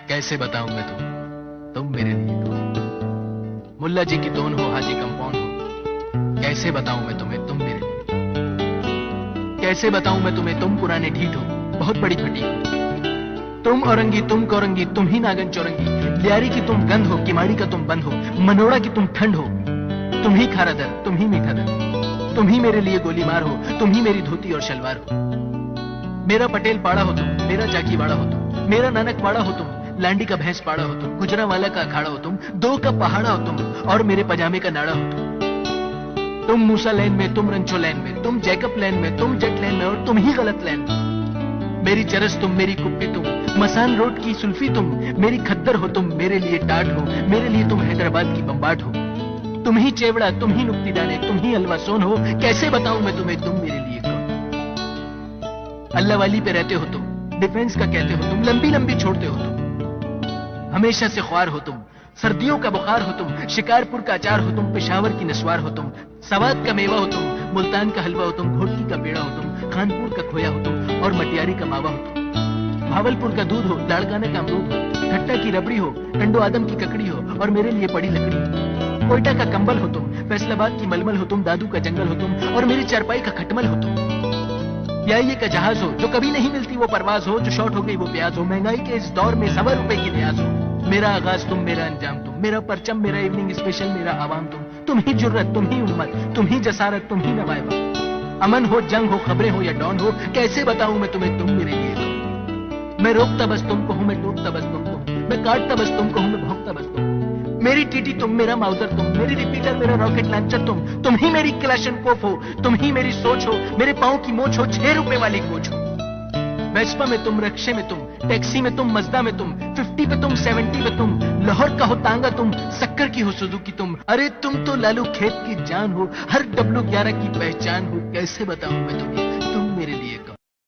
कैसे बताऊं मैं तुम मेरे लिए मुल्ला जी की टोन हो, हाजी कंपाउंड हो। कैसे बताऊं मैं तुम्हें, तुम मेरे लिए। कैसे बताऊं मैं तुम्हें, तुम पुराने ढीठ हो, बहुत बड़ी फटी हो। तुम औरंगी, तुम कौरंगी, तुम ही नागन चौरंगी। लियारी की तुम गंध हो, किमाड़ी का तुम बंद हो। मनोड़ा की तुम ठंड हो, तुम ही खारा दर, तुम ही मीठा दर। तुम ही मेरे लिए गोली मार हो, तुम ही मेरी धोती और शलवार हो। मेरा पटेल पाड़ा हो तुम, मेरा जाकी वाड़ा हो तुम, मेरा नानक वाड़ा हो तुम, लांडी का भैंस पाड़ा हो तुम, गुजरावाला का अखाड़ा हो तुम, दो का पहाड़ा हो तुम, और मेरे पजामे का नाड़ा हो तुम मूसा लैन में, तुम रंचो लैन में, तुम जैकब लैन में, तुम जेट लैन में, और तुम ही गलत लैन में। मेरी चरस तुम, मेरी कुप्पी तुम, मसान रोड की सुल्फी तुम, मेरी खद्दर हो तुम, मेरे लिए टाट हो, मेरे लिए तुम हैदराबाद की बम्बाट हो। तुम ही चेवड़ा, तुम ही नुक्ती दाने, तुम ही हलवा सोन हो। कैसे बताऊं मैं तुम्हें, तुम मेरे लिए कौन। अल्लाह वाली पे रहते हो तुम, डिफेंस का कहते हो तुम, लंबी लंबी छोड़ते हो तुम, हमेशा से ख्वार हो तुम, सर्दियों का बुखार हो तुम, शिकारपुर का अचार हो तुम, पेशावर की नस्वार हो तुम, सवाद का मेवा हो तुम, मुल्तान का हलवा हो तुम, घोटकी का पेड़ा हो तुम, खानपुर का खोया हो तुम, और मटियारी का मावा हो तुम। भावलपुर का दूध हो, लाड़काना का अमरूद हो, खट्टा की रबड़ी हो, टंडो आदम की ककड़ी हो, और मेरे लिए पड़ी लकड़ी हो। कोयटा का कंबल हो तुम, फैसलाबाद की मलमल हो तुम, दादू का जंगल हो तुम, और मेरी चारपाई का खटमल हो तुम। या ये का जहाज हो, जो कभी नहीं मिलती वो परवाज हो, जो शॉर्ट हो गई वो प्याज हो, महंगाई के इस दौर में 100 रुपए की न्याज हो। मेरा आगाज तुम, मेरा अंजाम तुम, मेरा परचम, मेरा इवनिंग स्पेशल, मेरा आवाम तुम ही जुर्रत, तुम ही उम्मत, तुम ही जसारत, तुम ही नवायबा। अमन हो, जंग हो, खबरें हो या डॉन हो, कैसे बताऊं मैं तुम्हें, तुम मेरे लिए कौन। मैं रोकता बस तुमको हूं, मैं टूटता बस तुमको हूं, मैं काटता बस तुमको हूं, मैं भोंकता बस तुम। मेरी टीटी तुम, मेरा माउजर तुम, मेरी रिपीटर, मेरा रॉकेट लॉन्चर तुम ही मेरी क्लैशनकोफ हो, तुम ही मेरी सोच हो, मेरे पांव की मोच हो, 6 रुपए वाली कोच हो। वेस्पा में तुम, रक्शे में तुम, टैक्सी में तुम, मजदा में तुम, 50 पे तुम, 70 पे तुम, लाहौर का हो तांगा तुम, सक्कर की हो सुजुकी तुम। अरे तुम तो लालू खेत की जान हो, हर W11 की पहचान हो। कैसे बताऊं मैं तुम्हें,